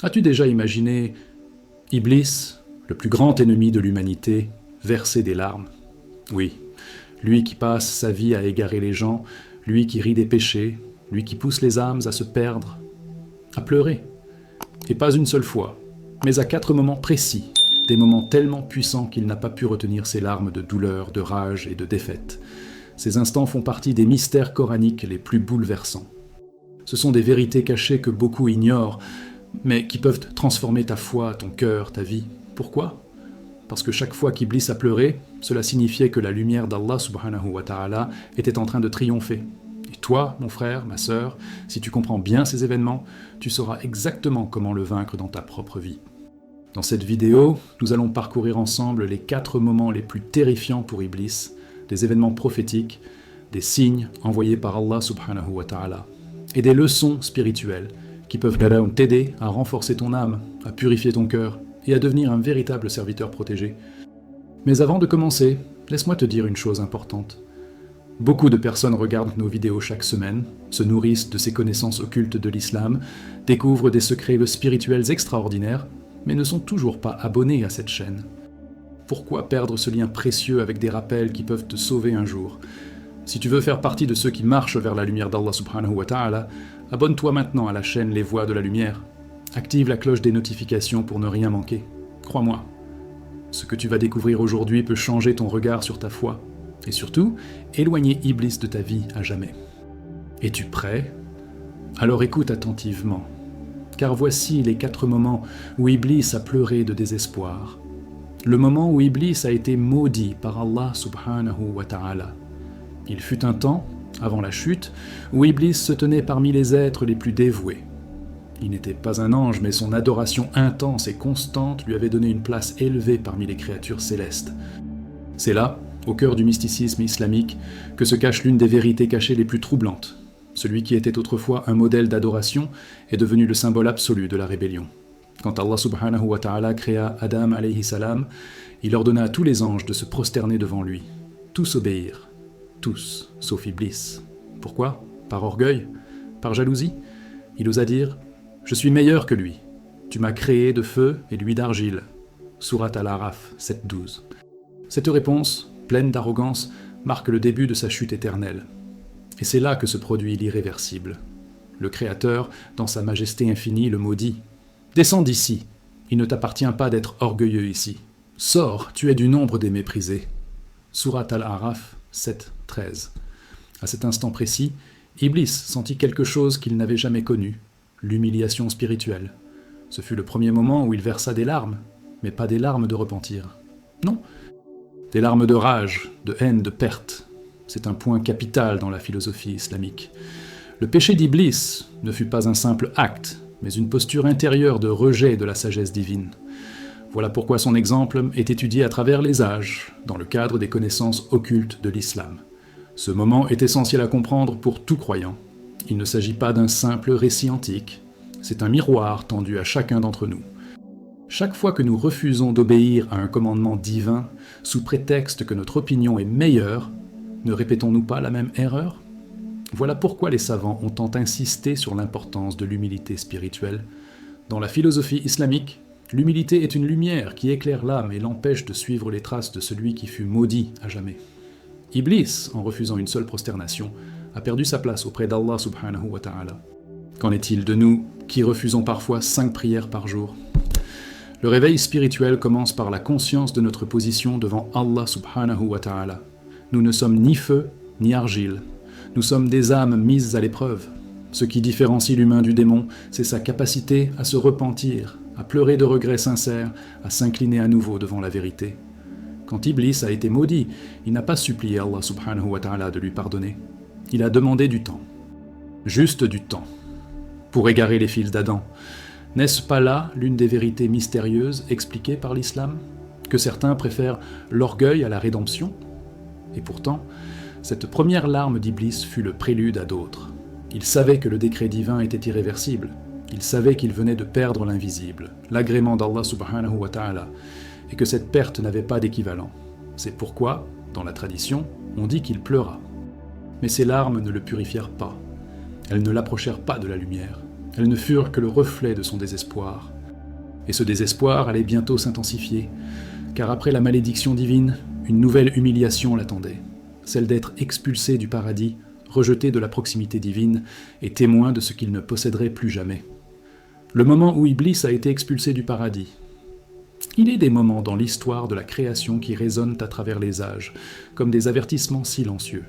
As-tu déjà imaginé Iblis, le plus grand ennemi de l'humanité, verser des larmes? Oui, lui qui passe sa vie à égarer les gens, lui qui rit des péchés, lui qui pousse les âmes à se perdre, à pleurer. Et pas une seule fois, mais à 4 moments précis, des moments tellement puissants qu'il n'a pas pu retenir ses larmes de douleur, de rage et de défaite. Ces instants font partie des mystères coraniques les plus bouleversants. Ce sont des vérités cachées que beaucoup ignorent, mais qui peuvent transformer ta foi, ton cœur, ta vie. Pourquoi ? Parce que chaque fois qu'Iblis a pleuré, cela signifiait que la lumière d'Allah subhanahu wa ta'ala était en train de triompher. Et toi, mon frère, ma sœur, si tu comprends bien ces événements, tu sauras exactement comment le vaincre dans ta propre vie. Dans cette vidéo, nous allons parcourir ensemble les 4 moments les plus terrifiants pour Iblis, des événements prophétiques, des signes envoyés par Allah subhanahu wa ta'ala, et des leçons spirituelles qui peuvent t'aider à renforcer ton âme, à purifier ton cœur et à devenir un véritable serviteur protégé. Mais avant de commencer, laisse-moi te dire une chose importante. Beaucoup de personnes regardent nos vidéos chaque semaine, se nourrissent de ces connaissances occultes de l'islam, découvrent des secrets spirituels extraordinaires, mais ne sont toujours pas abonnés à cette chaîne. Pourquoi perdre ce lien précieux avec des rappels qui peuvent te sauver un jour ? Si tu veux faire partie de ceux qui marchent vers la lumière d'Allah subhanahu wa ta'ala, abonne-toi maintenant à la chaîne Les Voix de la Lumière. Active la cloche des notifications pour ne rien manquer. Crois-moi, ce que tu vas découvrir aujourd'hui peut changer ton regard sur ta foi, et surtout, éloigner Iblis de ta vie à jamais. Es-tu prêt ? Alors écoute attentivement, car voici les 4 moments où Iblis a pleuré de désespoir. Le moment où Iblis a été maudit par Allah subhanahu wa ta'ala. Il fut un temps, avant la chute, où Iblis se tenait parmi les êtres les plus dévoués. Il n'était pas un ange, mais son adoration intense et constante lui avait donné une place élevée parmi les créatures célestes. C'est là, au cœur du mysticisme islamique, que se cache l'une des vérités cachées les plus troublantes. Celui qui était autrefois un modèle d'adoration est devenu le symbole absolu de la rébellion. Quand Allah subhanahu wa ta'ala créa Adam alayhi salam, il ordonna à tous les anges de se prosterner devant lui. Tous obéirent. Tous, sauf Iblis. Pourquoi ? Par orgueil ? Par jalousie ? Il osa dire « Je suis meilleur que lui. Tu m'as créé de feu et lui d'argile. » Sourate Al-Araf 7:12. Cette réponse, pleine d'arrogance, marque le début de sa chute éternelle. Et c'est là que se produit l'irréversible. Le Créateur, dans sa majesté infinie, le maudit. « Descends d'ici. Il ne t'appartient pas d'être orgueilleux ici. Sors, tu es du nombre des méprisés. » Sourate Al-Araf 7:13. À cet instant précis, Iblis sentit quelque chose qu'il n'avait jamais connu, l'humiliation spirituelle. Ce fut le premier moment où il versa des larmes, mais pas des larmes de repentir. Non, des larmes de rage, de haine, de perte. C'est un point capital dans la philosophie islamique. Le péché d'Iblis ne fut pas un simple acte, mais une posture intérieure de rejet de la sagesse divine. Voilà pourquoi son exemple est étudié à travers les âges, dans le cadre des connaissances occultes de l'islam. Ce moment est essentiel à comprendre pour tout croyant. Il ne s'agit pas d'un simple récit antique, c'est un miroir tendu à chacun d'entre nous. Chaque fois que nous refusons d'obéir à un commandement divin, sous prétexte que notre opinion est meilleure, ne répétons-nous pas la même erreur ? Voilà pourquoi les savants ont tant insisté sur l'importance de l'humilité spirituelle. Dans la philosophie islamique, l'humilité est une lumière qui éclaire l'âme et l'empêche de suivre les traces de celui qui fut maudit à jamais. Iblis, en refusant une seule prosternation, a perdu sa place auprès d'Allah subhanahu wa ta'ala. Qu'en est-il de nous, qui refusons parfois 5 prières par jour ? Le réveil spirituel commence par la conscience de notre position devant Allah subhanahu wa ta'ala. Nous ne sommes ni feu, ni argile. Nous sommes des âmes mises à l'épreuve. Ce qui différencie l'humain du démon, c'est sa capacité à se repentir, à pleurer de regrets sincères, à s'incliner à nouveau devant la vérité. Quand Iblis a été maudit, il n'a pas supplié Allah subhanahu wa ta'ala de lui pardonner. Il a demandé du temps. Juste du temps. Pour égarer les fils d'Adam. N'est-ce pas là l'une des vérités mystérieuses expliquées par l'islam ? Que certains préfèrent l'orgueil à la rédemption ? Et pourtant, cette première larme d'Iblis fut le prélude à d'autres. Il savait que le décret divin était irréversible. Il savait qu'il venait de perdre l'invisible, l'agrément d'Allah subhanahu wa ta'ala, et que cette perte n'avait pas d'équivalent. C'est pourquoi, dans la tradition, on dit qu'il pleura. Mais ces larmes ne le purifièrent pas. Elles ne l'approchèrent pas de la lumière. Elles ne furent que le reflet de son désespoir. Et ce désespoir allait bientôt s'intensifier, car après la malédiction divine, une nouvelle humiliation l'attendait, celle d'être expulsé du paradis, rejeté de la proximité divine et témoin de ce qu'il ne posséderait plus jamais. Le moment où Iblis a été expulsé du paradis. Il est des moments dans l'histoire de la création qui résonnent à travers les âges, comme des avertissements silencieux.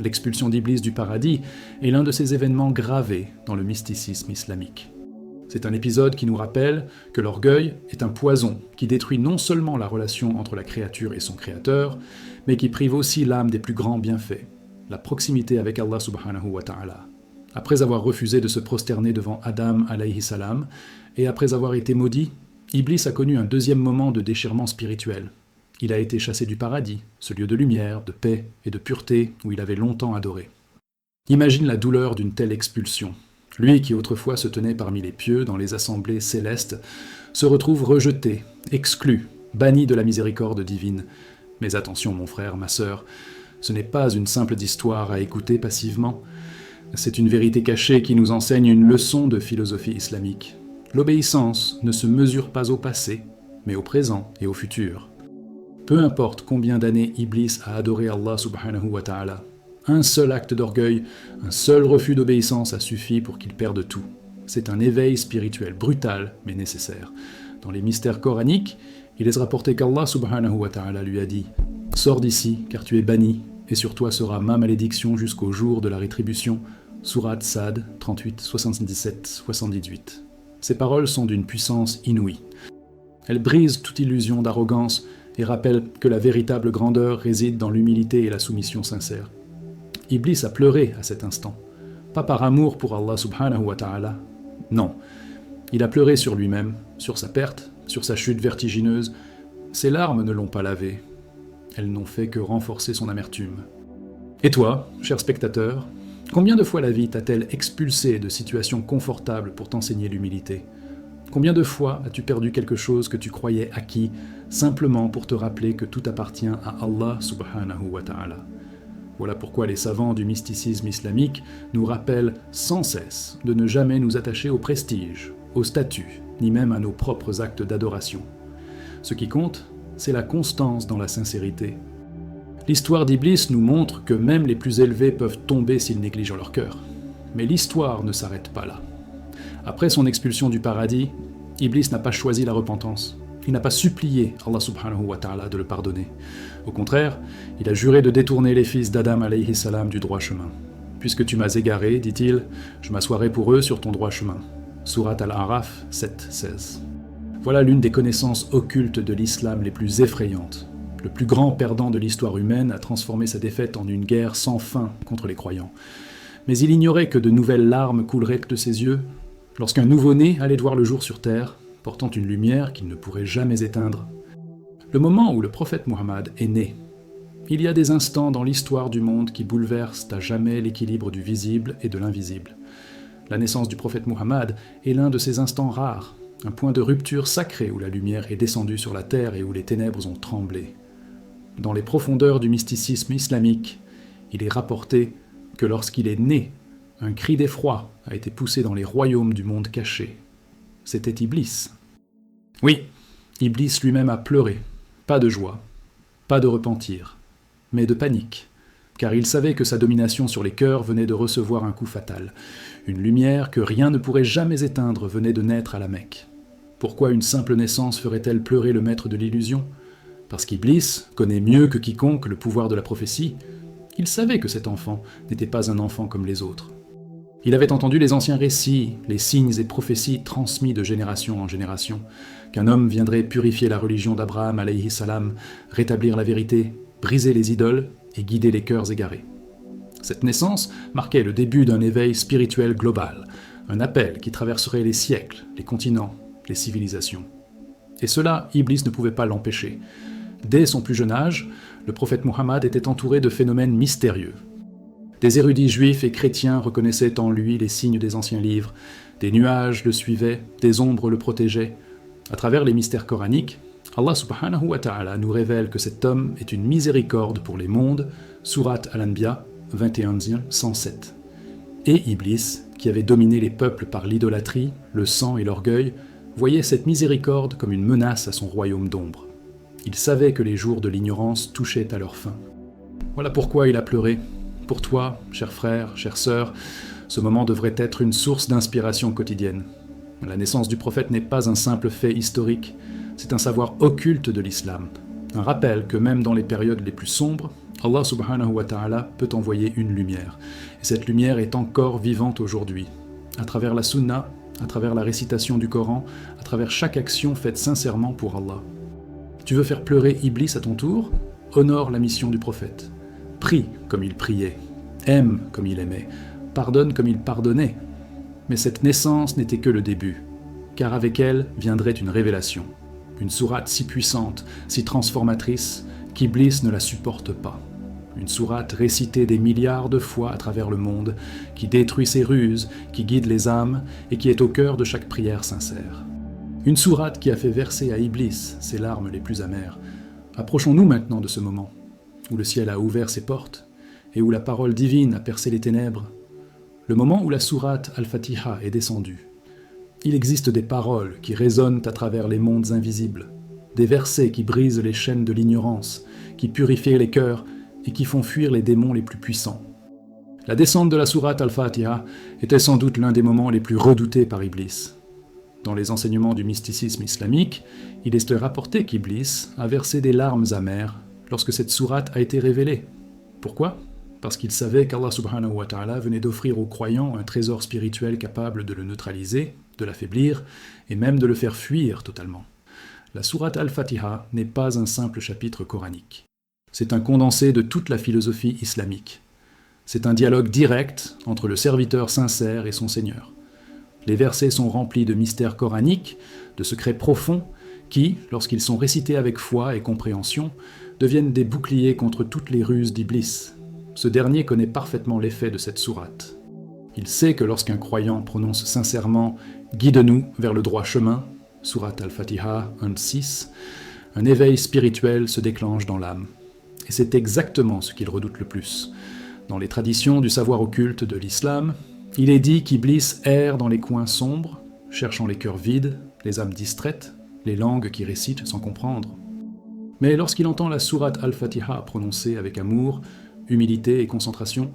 L'expulsion d'Iblis du paradis est l'un de ces événements gravés dans le mysticisme islamique. C'est un épisode qui nous rappelle que l'orgueil est un poison qui détruit non seulement la relation entre la créature et son créateur, mais qui prive aussi l'âme des plus grands bienfaits, la proximité avec Allah subhanahu wa ta'ala. Après avoir refusé de se prosterner devant Adam alayhi salam, et après avoir été maudit, Iblis a connu un deuxième moment de déchirement spirituel. Il a été chassé du paradis, ce lieu de lumière, de paix et de pureté où il avait longtemps adoré. Imagine la douleur d'une telle expulsion. Lui qui autrefois se tenait parmi les pieux dans les assemblées célestes, se retrouve rejeté, exclu, banni de la miséricorde divine. Mais attention mon frère, ma sœur, ce n'est pas une simple histoire à écouter passivement, c'est une vérité cachée qui nous enseigne une leçon de philosophie islamique. L'obéissance ne se mesure pas au passé, mais au présent et au futur. Peu importe combien d'années Iblis a adoré Allah subhanahu wa ta'ala, un seul acte d'orgueil, un seul refus d'obéissance a suffi pour qu'il perde tout. C'est un éveil spirituel brutal, mais nécessaire. Dans les mystères coraniques, il est rapporté qu'Allah subhanahu wa ta'ala lui a dit « Sors d'ici, car tu es banni, et sur toi sera ma malédiction jusqu'au jour de la rétribution. » Sourate Sad 38, 77, 78. Ces paroles sont d'une puissance inouïe. Elles brisent toute illusion d'arrogance et rappellent que la véritable grandeur réside dans l'humilité et la soumission sincère. Iblis a pleuré à cet instant, pas par amour pour Allah subhanahu wa ta'ala, non. Il a pleuré sur lui-même, sur sa perte, sur sa chute vertigineuse. Ses larmes ne l'ont pas lavé, elles n'ont fait que renforcer son amertume. Et toi, cher spectateur, combien de fois la vie t'a-t-elle expulsé de situations confortables pour t'enseigner l'humilité ? Combien de fois as-tu perdu quelque chose que tu croyais acquis, simplement pour te rappeler que tout appartient à Allah subhanahu wa ta'ala ? Voilà pourquoi les savants du mysticisme islamique nous rappellent sans cesse de ne jamais nous attacher au prestige, au statut, ni même à nos propres actes d'adoration. Ce qui compte, c'est la constance dans la sincérité. L'histoire d'Iblis nous montre que même les plus élevés peuvent tomber s'ils négligent leur cœur. Mais l'histoire ne s'arrête pas là. Après son expulsion du paradis, Iblis n'a pas choisi la repentance. Il n'a pas supplié Allah subhanahu wa ta'ala de le pardonner. Au contraire, il a juré de détourner les fils d'Adam alayhi salam du droit chemin. Puisque tu m'as égaré, dit-il, je m'assoirai pour eux sur ton droit chemin. Sourate Al-A'raf 7, 16. Voilà l'une des connaissances occultes de l'islam les plus effrayantes. Le plus grand perdant de l'histoire humaine a transformé sa défaite en une guerre sans fin contre les croyants. Mais il ignorait que de nouvelles larmes couleraient de ses yeux lorsqu'un nouveau-né allait voir le jour sur terre, portant une lumière qu'il ne pourrait jamais éteindre. Le moment où le prophète Muhammad est né. Il y a des instants dans l'histoire du monde qui bouleversent à jamais l'équilibre du visible et de l'invisible. La naissance du prophète Muhammad est l'un de ces instants rares, un point de rupture sacré où la lumière est descendue sur la terre et où les ténèbres ont tremblé. Dans les profondeurs du mysticisme islamique, il est rapporté que lorsqu'il est né, un cri d'effroi a été poussé dans les royaumes du monde caché. C'était Iblis. Oui, Iblis lui-même a pleuré, pas de joie, pas de repentir, mais de panique, car il savait que sa domination sur les cœurs venait de recevoir un coup fatal. Une lumière que rien ne pourrait jamais éteindre venait de naître à la Mecque. Pourquoi une simple naissance ferait-elle pleurer le maître de l'illusion ? Parce qu'Iblis connaît mieux que quiconque le pouvoir de la prophétie. Il savait que cet enfant n'était pas un enfant comme les autres. Il avait entendu les anciens récits, les signes et prophéties transmis de génération en génération, qu'un homme viendrait purifier la religion d'Abraham alayhi salam, rétablir la vérité, briser les idoles et guider les cœurs égarés. Cette naissance marquait le début d'un éveil spirituel global, un appel qui traverserait les siècles, les continents, les civilisations. Et cela, Iblis ne pouvait pas l'empêcher. Dès son plus jeune âge, le prophète Muhammad était entouré de phénomènes mystérieux. Des érudits juifs et chrétiens reconnaissaient en lui les signes des anciens livres, des nuages le suivaient, des ombres le protégeaient. À travers les mystères coraniques, Allah subhanahu wa ta'ala nous révèle que cet homme est une miséricorde pour les mondes, Sourate Al-Anbiya 21, 107. Et Iblis qui avait dominé les peuples par l'idolâtrie, le sang et l'orgueil, voyait cette miséricorde comme une menace à son royaume d'ombre. Il savait que les jours de l'ignorance touchaient à leur fin. Voilà pourquoi il a pleuré. Pour toi, cher frère, chère sœur, ce moment devrait être une source d'inspiration quotidienne. La naissance du prophète n'est pas un simple fait historique, c'est un savoir occulte de l'islam. Un rappel que même dans les périodes les plus sombres, Allah subhanahu wa ta'ala peut envoyer une lumière. Et cette lumière est encore vivante aujourd'hui. À travers la sunna, à travers la récitation du Coran, à travers chaque action faite sincèrement pour Allah. Tu veux faire pleurer Iblis à ton tour? Honore la mission du prophète. Prie comme il priait. Aime comme il aimait. Pardonne comme il pardonnait. Mais cette naissance n'était que le début, car avec elle viendrait une révélation. Une sourate si puissante, si transformatrice, qu'Iblis ne la supporte pas. Une sourate récitée des milliards de fois à travers le monde, qui détruit ses ruses, qui guide les âmes et qui est au cœur de chaque prière sincère. Une sourate qui a fait verser à Iblis ses larmes les plus amères. Approchons-nous maintenant de ce moment, où le ciel a ouvert ses portes et où la parole divine a percé les ténèbres. Le moment où la sourate Al-Fatiha est descendue. Il existe des paroles qui résonnent à travers les mondes invisibles, des versets qui brisent les chaînes de l'ignorance, qui purifient les cœurs et qui font fuir les démons les plus puissants. La descente de la sourate Al-Fatiha était sans doute l'un des moments les plus redoutés par Iblis. Dans les enseignements du mysticisme islamique, il est rapporté qu'Iblis a versé des larmes amères lorsque cette sourate a été révélée. Pourquoi ? Parce qu'il savait qu'Allah subhanahu wa ta'ala venait d'offrir aux croyants un trésor spirituel capable de le neutraliser, de l'affaiblir et même de le faire fuir totalement. La sourate Al-Fatiha n'est pas un simple chapitre coranique. C'est un condensé de toute la philosophie islamique. C'est un dialogue direct entre le serviteur sincère et son Seigneur. Les versets sont remplis de mystères coraniques, de secrets profonds, qui, lorsqu'ils sont récités avec foi et compréhension, deviennent des boucliers contre toutes les ruses d'Iblis. Ce dernier connaît parfaitement l'effet de cette sourate. Il sait que lorsqu'un croyant prononce sincèrement « Guide-nous vers le droit chemin » sourate Al-Fatiha 1.6, un éveil spirituel se déclenche dans l'âme. Et c'est exactement ce qu'il redoute le plus. Dans les traditions du savoir occulte de l'islam, il est dit qu'Iblis erre dans les coins sombres, cherchant les cœurs vides, les âmes distraites, les langues qui récitent sans comprendre. Mais lorsqu'il entend la sourate Al-Fatiha prononcée avec amour, humilité et concentration,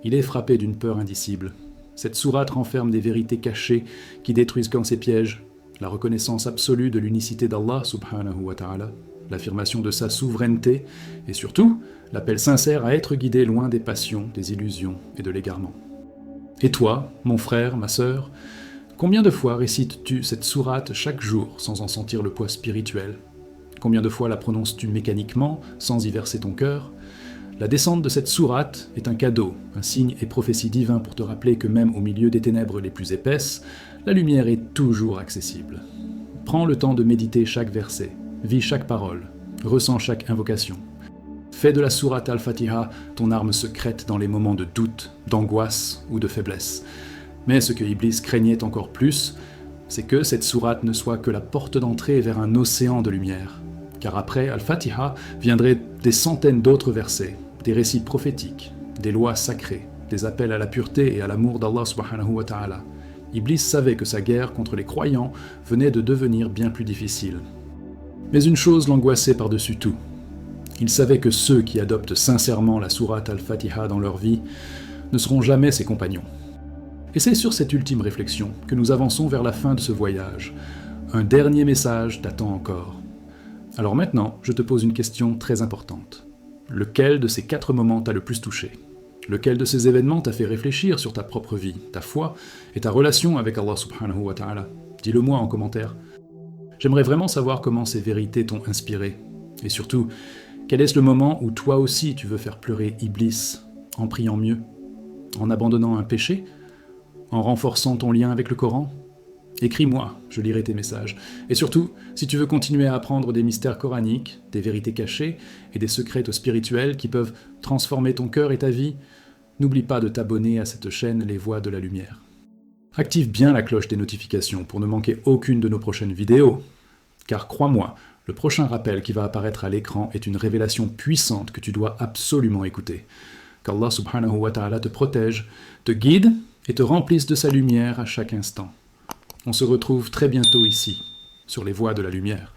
il est frappé d'une peur indicible. Cette sourate renferme des vérités cachées qui détruisent comme ses pièges, la reconnaissance absolue de l'unicité d'Allah subhanahu wa ta'ala, l'affirmation de sa souveraineté et surtout l'appel sincère à être guidé loin des passions, des illusions et de l'égarement. Et toi, mon frère, ma sœur, combien de fois récites-tu cette sourate chaque jour sans en sentir le poids spirituel? Combien de fois la prononces-tu mécaniquement, sans y verser ton cœur? La descente de cette sourate est un cadeau, un signe et prophétie divin pour te rappeler que même au milieu des ténèbres les plus épaisses, la lumière est toujours accessible. Prends le temps de méditer chaque verset, vis chaque parole, ressens chaque invocation. Fais de la sourate Al-Fatiha ton arme secrète dans les moments de doute, d'angoisse ou de faiblesse. Mais ce que Iblis craignait encore plus, c'est que cette sourate ne soit que la porte d'entrée vers un océan de lumière. Car après Al-Fatiha viendraient des centaines d'autres versets, des récits prophétiques, des lois sacrées, des appels à la pureté et à l'amour d'Allah subhanahu wa ta'ala. Iblis savait que sa guerre contre les croyants venait de devenir bien plus difficile. Mais une chose l'angoissait par-dessus tout. Il savait que ceux qui adoptent sincèrement la sourate Al-Fatiha dans leur vie ne seront jamais ses compagnons. Et c'est sur cette ultime réflexion que nous avançons vers la fin de ce voyage. Un dernier message t'attend encore. Alors maintenant, je te pose une question très importante. Lequel de ces 4 moments t'a le plus touché? Lequel de ces événements t'a fait réfléchir sur ta propre vie, ta foi et ta relation avec Allah subhanahu wa ta'ala? Dis-le-moi en commentaire. J'aimerais vraiment savoir comment ces vérités t'ont inspiré. Et surtout, quel est le moment où toi aussi tu veux faire pleurer Iblis, en priant mieux, en abandonnant un péché, en renforçant ton lien avec le Coran? Écris-moi, je lirai tes messages. Et surtout, si tu veux continuer à apprendre des mystères coraniques, des vérités cachées et des secrets spirituels qui peuvent transformer ton cœur et ta vie, n'oublie pas de t'abonner à cette chaîne Les Voix de la Lumière. Active bien la cloche des notifications pour ne manquer aucune de nos prochaines vidéos. Car crois-moi, le prochain rappel qui va apparaître à l'écran est une révélation puissante que tu dois absolument écouter. Qu'Allah subhanahu wa ta'ala te protège, te guide et te remplisse de sa lumière à chaque instant. On se retrouve très bientôt ici, sur les voies de la lumière.